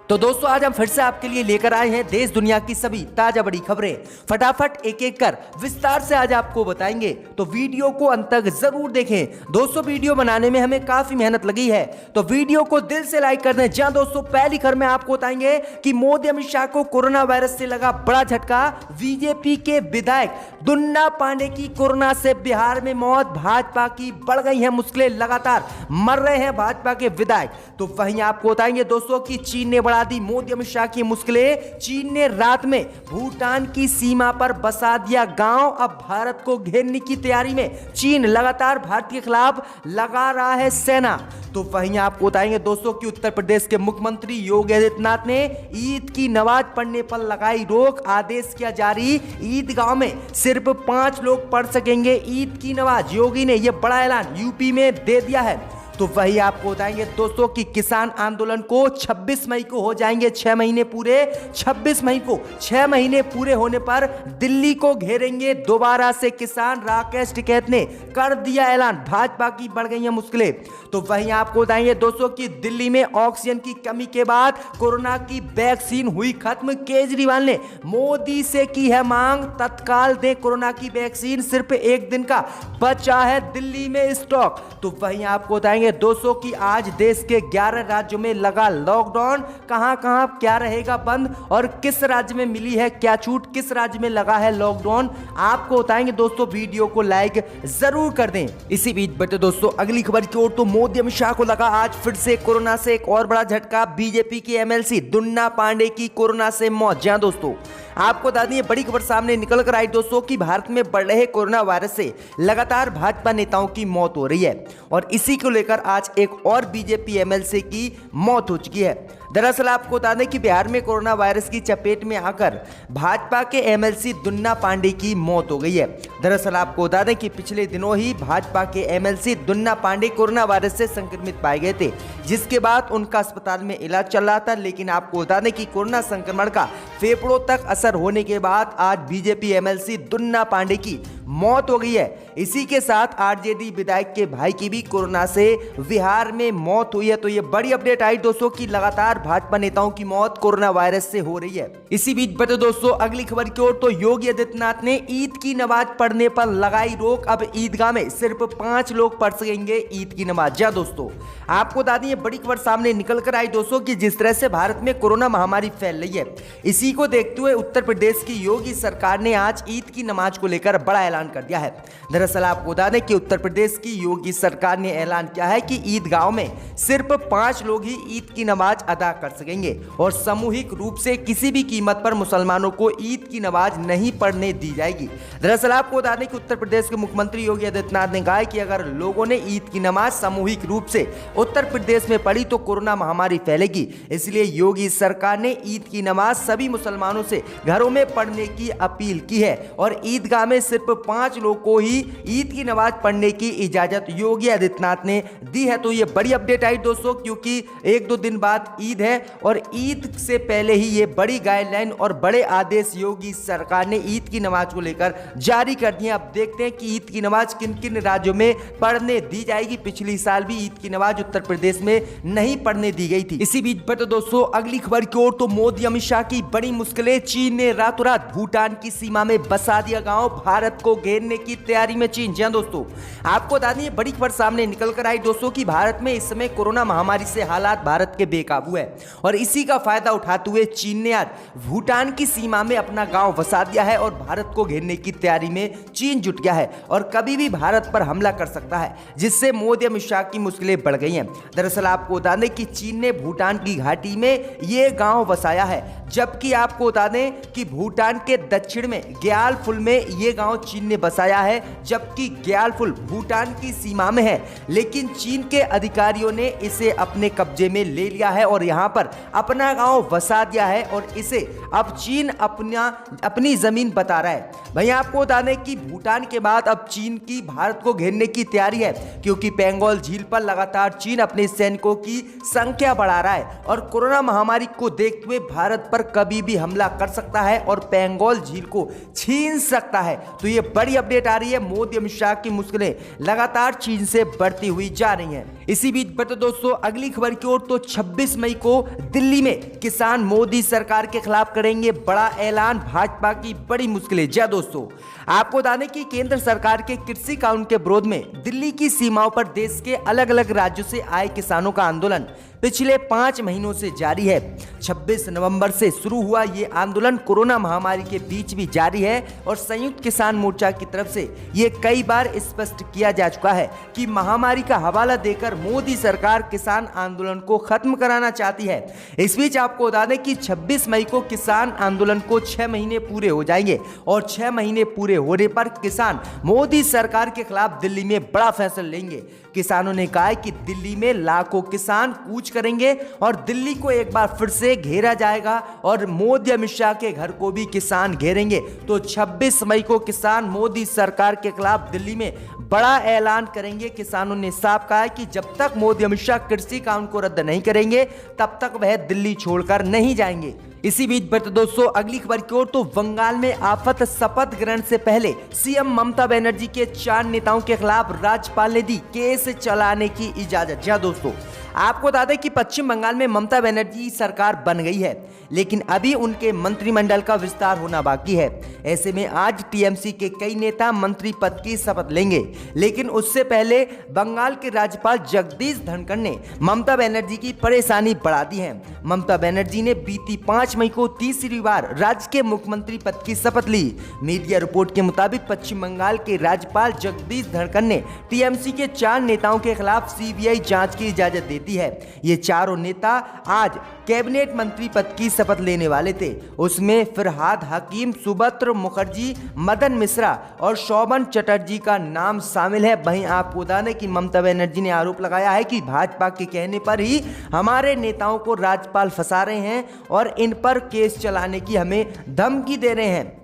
तो दोस्तों आज हम फिर से आपके लिए लेकर आए हैं देश दुनिया की सभी ताजा बड़ी खबरें। फटाफट एक एक कर विस्तार से आज आपको बताएंगे, तो वीडियो को अंत तक जरूर देखें। दोस्तों वीडियो बनाने में हमें काफी मेहनत लगी है, तो वीडियो को दिल से लाइक कर दें। जहां दोस्तों पहली खबर में आपको बताएंगे कि मोदी अमित शाह को कोरोना वायरस से लगा बड़ा झटका। बीजेपी के विधायक दुन्ना पांडे की कोरोना से बिहार में मौत। भाजपा की बढ़ गई है मुश्किलें, लगातार मर रहे हैं भाजपा के विधायक। तो वहीं आपको बताएंगे दोस्तों की चीन ने बढ़ा दी मोदी अमित शाह की मुश्किलें। चीन ने रात में भूटान की सीमा पर बसा दिया गांव। अब भारत को घेरने की तैयारी में चीन लगातार भारत के खिलाफ लगा रहा है सेना। तो वहीं आपको बताएंगे दोस्तों कि उत्तर प्रदेश के मुख्यमंत्री योगी आदित्यनाथ ने ईद की नमाज पढ़ने पर लगाई रोक। आदेश किया जारी, ईदगाह में सिर्फ 5 लोग पढ़ सकेंगे ईद की नमाज। योगी ने यह बड़ा ऐलान यूपी में दे दिया है। तो वही आपको बताएंगे दोस्तों कि किसान आंदोलन को 26 मई को हो जाएंगे 6 महीने पूरे। 26 मई को 6 महीने पूरे होने पर दिल्ली को घेरेंगे दोबारा से किसान। राकेश टिकैत ने कर दिया ऐलान, भाजपा की बढ़ गई है मुश्किलें। तो वहीं आपको बताएंगे दोस्तों कि दिल्ली में ऑक्सीजन की कमी के बाद कोरोना की वैक्सीन हुई खत्म। केजरीवाल ने मोदी से की है मांग, तत्काल दे कोरोना की वैक्सीन, सिर्फ 1 दिन का बचा है दिल्ली में स्टॉक। तो वहीं आपको बताएंगे दोस्तों कि आज देश के 11 राज्यों में लगा लॉकडाउन। कहां कहां क्या रहेगा बंद और किस राज्य में मिली है क्या छूट, किस राज्य में लगा है लॉकडाउन, आपको बताएंगे दोस्तों। वीडियो को लाइक जरूर कर दें। इसी बीच बटे दोस्तों अगली खबर की ओर, तो मोदी अमित शाह को लगा आज फिर से कोरोना से एक और बड़ा झटका। बीजेपी की एमएलसी दुन्ना पांडे की कोरोना से मौत। जहां दोस्तों आपको बता दें बड़ी खबर सामने निकल कर आई दोस्तों कि भारत में बढ़ रहे कोरोना वायरस से लगातार भाजपा नेताओं की मौत हो रही है और इसी को लेकर आज एक और बीजेपी एमएलसी की मौत हो चुकी है। दरअसल आपको बता दें कि बिहार में कोरोना वायरस की चपेट में आकर भाजपा के एमएलसी दुन्ना पांडे की मौत हो गई है। दरअसल आपको बता दें कि पिछले दिनों ही भाजपा के एमएलसी दुन्ना पांडे कोरोना वायरस से संक्रमित पाए गए थे, जिसके बाद उनका अस्पताल में इलाज चल रहा था। लेकिन आपको बता दें कि कोरोना संक्रमण का फेफड़ों तक असर होने के बाद आज बीजेपी एमएलसी दुन्ना पांडे की मौत हो गई है। इसी के साथ आरजेडी विधायक के भाई की भी कोरोना से बिहार में मौत हुई है। तो ये बड़ी अपडेट आई दोस्तों कि लगातार भाजपा नेताओं की मौत कोरोना वायरस से हो रही है। इसी बीच बते दोस्तों अगली खबर की ओर, तो योगी आदित्यनाथ ने ईद की नमाज पढ़ने पर लगाई रोक। अब ईदगाह में सिर्फ 5 लोग पढ़ सकेंगे ईद की नमाज। जा दोस्तों आपको बता दें बड़ी खबर सामने निकल कर आई दोस्तों कि जिस तरह से भारत में कोरोना महामारी फैल रही है, इसी को देखते हुए उत्तर प्रदेश की योगी सरकार ने आज ईद की नमाज को लेकर बड़ा ऐलान कर दिया है। दरअसल आपको बता दें कि उत्तर प्रदेश की योगी सरकार ने ऐलान किया है कि ईदगाहों में सिर्फ 5 लोग ही ईद की नमाज अदा कर सकेंगे और सामूहिक रूप से किसी भी कीमत पर मुसलमानों को ईद की नमाज नहीं पढ़ने दी जाएगी। दरअसल आपको बता दें कि उत्तर प्रदेश के मुख्यमंत्री योगी आदित्यनाथ ने कहा कि अगर लोगों ने ईद की नमाज सामूहिक रूप से उत्तर प्रदेश में पढ़ी तो कोरोना महामारी फैलेगी। इसलिए योगी सरकार ने ईद की नमाज सभी मुसलमानों से घरों में पढ़ने की अपील की है और ईदगाह में सिर्फ 5 लोग को ही ईद की नमाज पढ़ने की इजाजत योगी आदित्यनाथ ने दी है। तो ये बड़ी अपडेट आई दोस्तों, क्योंकि 1-2 दिन बाद ईद है और ईद से पहले ही ये बड़ी गाइडलाइन और बड़े आदेश योगी सरकार ने ईद की नमाज को लेकर जारी कर दिए। अब देखते हैं कि ईद की नमाज किन किन राज्यों में पढ़ने दी जाएगी। पिछली साल भी ईद की नमाज उत्तर प्रदेश में नहीं पढ़ने दी गई थी। इसी बीच बता दोस्तों अगली खबर की ओर, तो मोदी अमित शाह की बड़ी मुश्किलें। चीन ने रातों रात भूटान की सीमा में बसा दिया गांव। भारत को घेरने की तैयारी में चीन। जी दोस्तों आपको बता दें बड़ी खबर सामने निकल कर आई दोस्तों कि भारत में इस समय कोरोना महामारी से हालात भारत के बेकाबू है और इसी का फायदा उठाते हुए चीन ने आज भूटान की सीमा में अपना गांव बसा दिया है और भारत को घेरने की तैयारी में चीन जुट गया है और कभी भी भारत पर हमला कर सकता है, जिससे मोदी अमित शाह की मुश्किलें बढ़ गई हैं। दरअसल आपको बता दें कि चीन ने भूटान की घाटी में ये गांव बसाया है, जबकि आपको बता दें कि भूटान के दक्षिण में ग्यालफुल में ये गांव चीन ने बसाया है, जबकि ग्यालफुल भूटान की सीमा में है। लेकिन चीन के अधिकारियों ने इसे अपने कब्जे में ले लिया है और यहां पर अपना गांव बसा दिया है और इसे अब चीन अपनी जमीन बता रहा है। भैया आपको बता दें कि भूटान के बाद अब चीन की भारत को घेरने की तैयारी है, क्योंकि पेंगोल झील पर लगातार चीन अपने सैनिकों की संख्या बढ़ा रहा है और कोरोना महामारी को देखते हुए भारत पर कभी भी हमला कर सकता है और पेंगोल झील को छीन सकता है। तो ये बड़ी अपडेट आ रही है। मोदी अमित शाह की मुश्किलें लगातार चीन से बढ़ती हुई जा रही हैं। इसी बीच बता दोस्तों अगली खबर की ओर, तो 26 मई को दिल्ली में किसान मोदी सरकार के खिलाफ करेंगे बड़ा ऐलान, भाजपा की बड़ी मुश्किलें। जय दोस्तों, आपको बता दें कि केंद्र सरकार के कृषि कानून के विरोध में दिल्ली की सीमाओं पर देश के अलग अलग राज्यों से आए किसानों का आंदोलन पिछले 5 महीनों से जारी है। 26 नवंबर से शुरू हुआ ये आंदोलन कोरोना महामारी के बीच भी जारी है और संयुक्त किसान मोर्चा की तरफ से ये कई बार स्पष्ट किया जा चुका है कि महामारी का हवाला देकर मोदी सरकार किसान आंदोलन को खत्म कराना चाहती है। इस बीच आपको बता दें कि 26 मई को किसान आंदोलन को 6 महीने पूरे हो जाएंगे और 6 महीने पूरे होने पर किसान मोदी सरकार के खिलाफ दिल्ली में बड़ा फैसला लेंगे। किसानों ने कहा है कि दिल्ली में लाखों किसान कूच करेंगे और दिल्ली को एक बार फिर से घेरा जाएगा और मोदी अमित शाह के घर को भी किसान घेरेंगे। तो 26 मई को किसान मोदी सरकार के खिलाफ दिल्ली में बड़ा ऐलान करेंगे। किसानों ने साफ कहा है कि जब तक मोदी अमित शाह कृषि कानून को रद्द नहीं करेंगे तब तक वह दिल्ली छोड़कर नहीं जाएंगे। इसी बीच बढ़ते दोस्तों अगली खबर की ओर, तो बंगाल में आफत, शपथ ग्रहण से पहले सीएम ममता बनर्जी के 4 नेताओं के खिलाफ राज्यपाल ने दी केस चलाने की इजाजत। जी दोस्तों, आपको बता दें कि पश्चिम बंगाल में ममता बनर्जी सरकार बन गई है, लेकिन अभी उनके मंत्रिमंडल का विस्तार होना बाकी है। ऐसे में आज टीएमसी के कई नेता मंत्री पद की शपथ लेंगे, लेकिन उससे पहले बंगाल के राज्यपाल जगदीश धनखड़ ने ममता बनर्जी की परेशानी बढ़ा दी है। ममता बनर्जी ने बीती 5 मई को तीसरी बार राज्य के मुख्यमंत्री पद की शपथ ली। मीडिया रिपोर्ट के मुताबिक पश्चिम बंगाल के राज्यपाल जगदीश धनखड़ ने टीएमसी के 4 नेताओं के खिलाफ सीबीआई जांच की इजाजत देती है। ये चारों नेता आज कैबिनेट मंत्री पद की शपथ लेने वाले थे। उसमें फिरहाद हकीम, सुब्रत मुखर्जी, मदन मिश्रा और शोभन चटर्जी का नाम शामिल है। वहीं आपको बता दें कि ममता बनर्जी ने आरोप लगाया है कि भाजपा के कहने पर ही हमारे नेताओं को राज्यपाल फंसा रहे हैं और इन पर केस चलाने की हमें धमकी दे रहे हैं।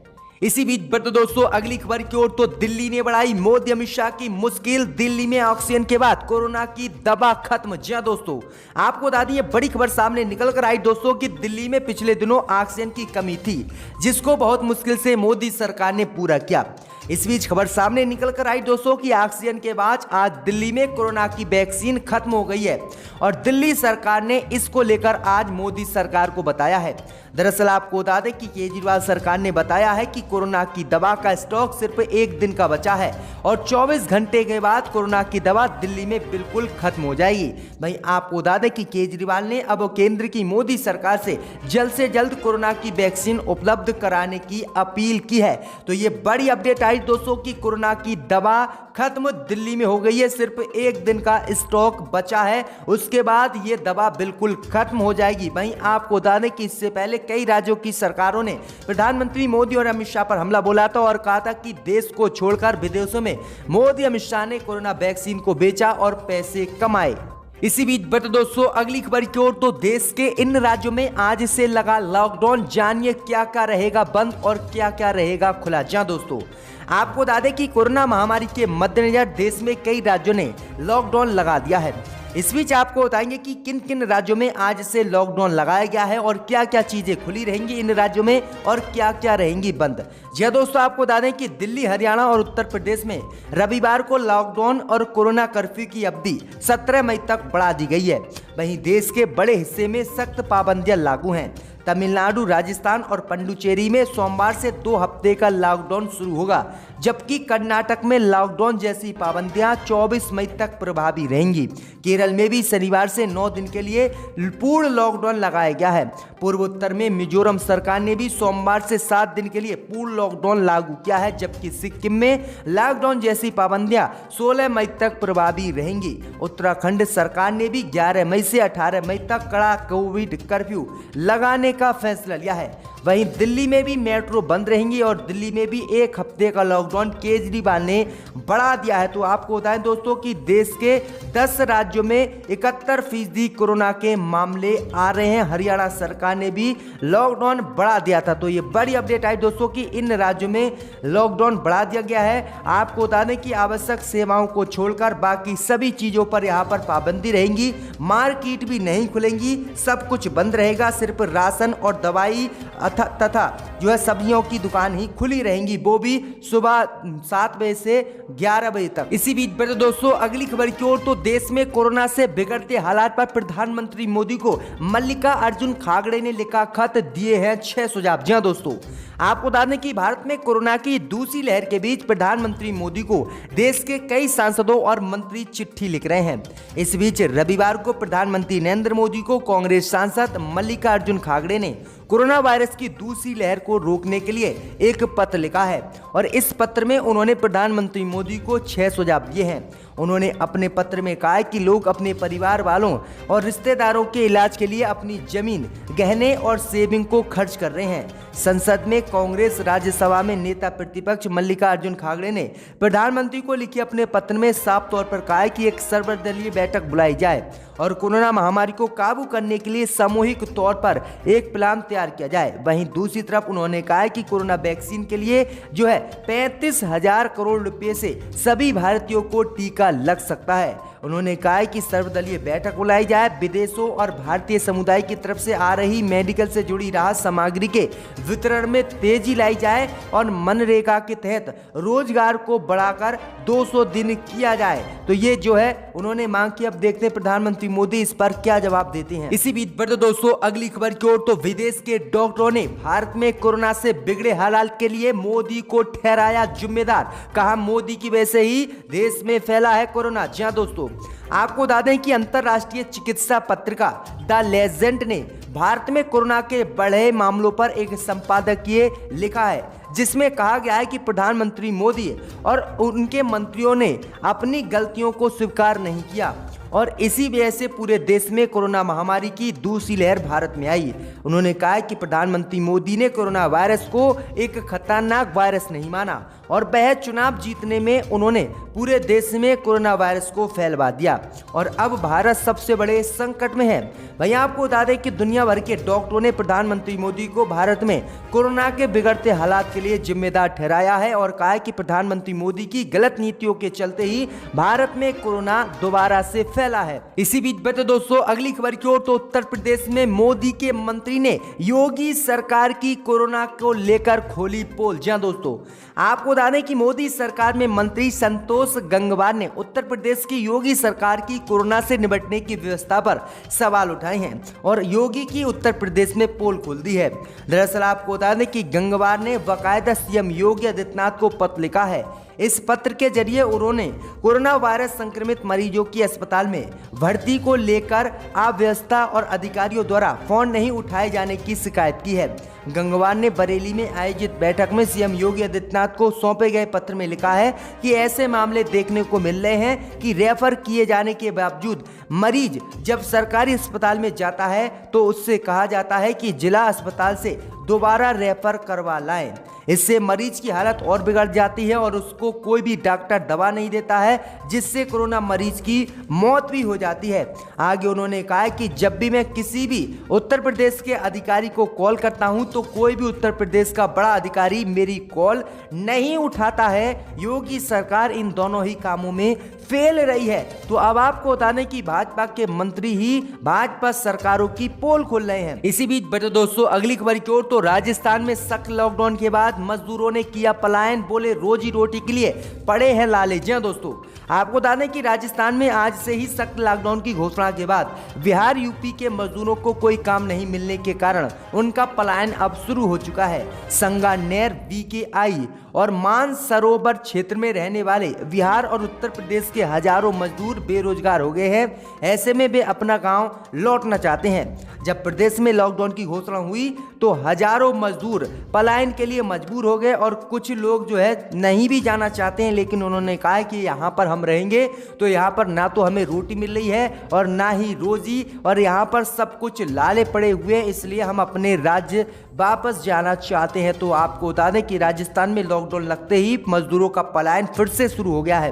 इसी बीच बढ़ते दोस्तों अगली खबर की ओर, तो दिल्ली ने बढ़ाई मोदी अमित शाह की मुश्किल, दिल्ली में ऑक्सीजन के बाद कोरोना की दवा खत्म। जी दोस्तों, आपको बता दें बड़ी खबर सामने निकल कर आई दोस्तों कि दिल्ली में पिछले दिनों ऑक्सीजन की कमी थी, जिसको बहुत मुश्किल से मोदी सरकार ने पूरा किया। इस बीच खबर सामने निकल कर आई दोस्तों कि ऑक्सीजन के बाद आज दिल्ली में कोरोना की वैक्सीन खत्म हो गई है और दिल्ली सरकार ने इसको लेकर आज मोदी सरकार को बताया है। दरअसल आपको बता दें कि केजरीवाल सरकार ने बताया है कि कोरोना की दवा का स्टॉक सिर्फ 1 दिन का बचा है और 24 घंटे के बाद कोरोना की दवा दिल्ली में बिल्कुल खत्म हो जाएगी। भाई आपको बता दें कि केजरीवाल ने अब केंद्र की मोदी सरकार से जल्द कोरोना की वैक्सीन उपलब्ध कराने की अपील की है। तो ये बड़ी अपडेट आई दोस्तों कि कोरोना की दवा खत्म दिल्ली में हो गई है, सिर्फ 1 दिन का स्टॉक बचा है, उसके बाद ये दवा बिल्कुल खत्म हो जाएगी। वहीं आपको बता दें कि इससे पहले कई राज्यों की सरकारों ने प्रधानमंत्री मोदी और अमित शाह पर हमला बोला था और कहा था कि देश को छोड़कर विदेशों में मोदी अमित शाह ने कोरोना वैक्सीन को बेचा और पैसे कमाए। इसी बीच बढ़ते दोस्तों अगली खबर की ओर, तो देश के इन राज्यों में आज से लगा लॉकडाउन, जानिए क्या क्या रहेगा बंद और क्या क्या रहेगा खुला। जहां दोस्तों आपको बता दें कि कोरोना महामारी के मद्देनजर देश में कई राज्यों ने लॉकडाउन लगा दिया है। इस बीच आपको बताएंगे कि किन किन राज्यों में आज से लॉकडाउन लगाया गया है और क्या क्या चीजें खुली रहेंगी इन राज्यों में और क्या क्या रहेंगी बंद। जी दोस्तों, आपको बता दें कि दिल्ली, हरियाणा और उत्तर प्रदेश में रविवार को लॉकडाउन और कोरोना कर्फ्यू की अवधि 17 मई तक बढ़ा दी गई है। वहीं देश के बड़े हिस्से में सख्त पाबंदियां लागू हैं। तमिलनाडु, राजस्थान और पुडुचेरी में सोमवार से 2 हफ्ते का लॉकडाउन शुरू होगा, जबकि कर्नाटक में लॉकडाउन जैसी पाबंदियां 24 मई तक प्रभावी रहेंगी। केरल में भी शनिवार से 9 दिन के लिए पूर्ण लॉकडाउन लगाया गया है। पूर्वोत्तर में मिजोरम सरकार ने भी सोमवार से 7 दिन के लिए पूर्ण लॉकडाउन लागू किया है, जबकि सिक्किम में लॉकडाउन जैसी पाबंदियां 16 मई तक प्रभावी रहेंगी। उत्तराखंड सरकार ने भी 11 मई से 18 मई तक कड़ा कोविड कर्फ्यू लगाने का फैसला लिया है। वहीं दिल्ली में भी मेट्रो बंद रहेंगी और दिल्ली में भी 1 हफ्ते का लॉकडाउन केजरीवाल ने बढ़ा दिया है। तो आपको बताएं दोस्तों कि देश के 10 राज्यों में 71% कोरोना के मामले आ रहे हैं। हरियाणा सरकार ने भी लॉकडाउन बढ़ा दिया था। तो ये बड़ी अपडेट आई दोस्तों कि इन राज्यों में लॉकडाउन बढ़ा दिया गया है। आपको बता दें कि आवश्यक सेवाओं को छोड़कर बाकी सभी चीजों पर यहाँ पर पाबंदी रहेंगी। मार्केट भी नहीं खुलेंगी, सब कुछ बंद रहेगा, सिर्फ राशन और दवाई तथा जो है सब्जियों की दुकान ही खुली रहेंगी, वो भी सुबह सुबह 7 बजे से 11 बजे तक। इसी बीच बढ़ते दोस्तों अगली खबर की ओर, तो देश में कोरोना से बिगड़ते हालात पर प्रधानमंत्री मोदी को मल्लिकार्जुन खड़गे ने लिखा खत, दिए हैं 6 सुझाव। जी हां दोस्तों, आपको बता दें कि भारत में कोरोना की दूसरी लहर के बीच प्रधानमंत्री मोदी को देश के कई सांसदों और मंत्री चिट्ठी लिख रहे हैं। इस बीच रविवार को प्रधानमंत्री नरेंद्र मोदी को कांग्रेस सांसद मल्लिकार्जुन खड़गे ने कोरोना वायरस की दूसरी लहर को रोकने के लिए एक पत्र लिखा है और इस पत्र में उन्होंने प्रधानमंत्री मोदी को 6 सुझाव दिए हैं। उन्होंने अपने पत्र में कहा है कि लोग अपने परिवार वालों और रिश्तेदारों के इलाज के लिए अपनी जमीन, गहने और सेविंग को खर्च कर रहे हैं। संसद में कांग्रेस राज्यसभा में नेता प्रतिपक्ष मल्लिकार्जुन खड़गे ने प्रधानमंत्री को लिखे अपने पत्र में साफ तौर पर कहा है कि एक सर्वदलीय बैठक बुलाई जाए और कोरोना महामारी को काबू करने के लिए सामूहिक तौर पर एक प्लान तैयार किया जाए। वहीं दूसरी तरफ उन्होंने कहा है कि कोरोना वैक्सीन के लिए जो है 35,000 करोड़ रुपए से सभी भारतीयों को टीका लग सकता है। उन्होंने कहा है कि सर्वदलीय बैठक बुलाई जाए, विदेशों और भारतीय समुदाय की तरफ से आ रही मेडिकल से जुड़ी राहत सामग्री के वितरण में तेजी लाई जाए और मनरेगा के तहत रोजगार को बढ़ाकर 200 दिन किया जाए। तो ये जो है उन्होंने मांग की। अब देखते हैं प्रधानमंत्री मोदी इस पर क्या जवाब देते हैं। इसी बीच बढ़ते दोस्तों अगली खबर की ओर, तो विदेश के डॉक्टरों ने भारत में कोरोना से बिगड़े हालात के लिए मोदी को ठहराया जिम्मेदार। कहा मोदी की वजह से ही देश में फैला है कोरोना। जी हां दोस्तों, आपको बता दें कि अंतरराष्ट्रीय चिकित्सा पत्रिका द लेजेंड ने भारत में कोरोना के बढ़े मामलों पर एक संपादकीय लिखा है जिसमें कहा गया है कि प्रधानमंत्री मोदी और उनके मंत्रियों ने अपनी गलतियों को स्वीकार नहीं किया और इसी वजह से पूरे देश में कोरोना महामारी की दूसरी लहर भारत में आई। उन्होंने कहा कि प्रधानमंत्री मोदी ने कोरोना वायरस को एक खतरनाक वायरस नहीं माना और वह चुनाव जीतने में उन्होंने पूरे देश में कोरोना वायरस को फैलवा दिया और अब भारत सबसे बड़े संकट में है। वहीं आपको बता दें कि दुनिया भर के डॉक्टरों ने प्रधानमंत्री मोदी को भारत में कोरोना के बिगड़ते हालात के लिए जिम्मेदार ठहराया है और कहा है कि प्रधानमंत्री मोदी की गलत नीतियों के चलते ही भारत में कोरोना दोबारा से फैला है। इसी बीच बचे दोस्तों अगली खबर की ओर, तो उत्तर प्रदेश में मोदी के मंत्री ने योगी सरकार की कोरोना को लेकर खोली पोल। जी हां दोस्तों, आपको बता दें कि मोदी सरकार में मंत्री संतोष गंगवार ने उत्तर प्रदेश की योगी सरकार की कोरोना से निपटने की व्यवस्था पर सवाल उठाए हैं और योगी की उत्तर प्रदेश में पोल खोल दी है। दरअसल आपको बता दें कि गंगवार ने बाकायदा सीएम योगी आदित्यनाथ को पत्र लिखा है। इस पत्र के जरिए उन्होंने कोरोना वायरस संक्रमित मरीजों की अस्पताल में भर्ती को लेकर अव्यवस्था और अधिकारियों द्वारा फोन नहीं उठाए जाने की शिकायत की है। गंगवार ने बरेली में आयोजित बैठक में सीएम योगी आदित्यनाथ को सौंपे गए पत्र में लिखा है कि ऐसे मामले देखने को मिल रहे हैं कि रेफर किए जाने के बावजूद मरीज जब सरकारी अस्पताल में जाता है तो उससे कहा जाता है कि जिला अस्पताल से दोबारा रेफर करवा लाएं। इससे मरीज की हालत और बिगड़ जाती है और उसको कोई भी डॉक्टर दवा नहीं देता है जिससे कोरोना मरीज की मौत भी हो जाती है। आगे उन्होंने कहा कि जब भी मैं किसी भी उत्तर प्रदेश के अधिकारी को कॉल करता हूं तो कोई भी उत्तर प्रदेश का बड़ा अधिकारी मेरी कॉल नहीं उठाता है। योगी सरकार इन दोनों ही कामों में फेल रही है। तो अब आपको बता दें कि भाजपा के मंत्री ही भाजपा सरकारों की पोल खोल रहे हैं। इसी बीच बचे दोस्तों अगली खबर की ओर, तो राजस्थान में सख्त लॉकडाउन के बाद मजदूरों ने किया पलायन, बोले रोजी रोटी के लिए पड़े हैं लाले। जी हां दोस्तों, आपको बता दें कि राजस्थान में आज से ही सख्त लॉकडाउन की घोषणा के बाद बिहार यूपी के मजदूरों को कोई काम नहीं मिलने के कारण उनका पलायन अब शुरू हो चुका है। संगानेर, बीकेआई और मानसरोवर क्षेत्र में रहने वाले बिहार और उत्तर प्रदेश के हजारों मजदूर बेरोजगार हो गए हैं। ऐसे में वे अपना गांव लौटना चाहते हैं। जब प्रदेश में लॉकडाउन की घोषणा हुई तो हजारों मजदूर पलायन के लिए मजबूर हो गए और कुछ लोग जो है नहीं भी जाना चाहते हैं, लेकिन उन्होंने कहा कि यहाँ पर हम रहेंगे तो यहाँ पर ना तो हमें रोटी मिल रही है और ना ही रोजी, और यहाँ पर सब कुछ लाले पड़े हुए हैं, इसलिए हम अपने राज्य वापस जाना चाहते हैं। तो आपको बता दें कि राजस्थान में लॉकडाउन लगते ही मजदूरों का पलायन फिर से शुरू हो गया है।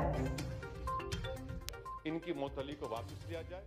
इनकी मोतली को वापस लिया जाए।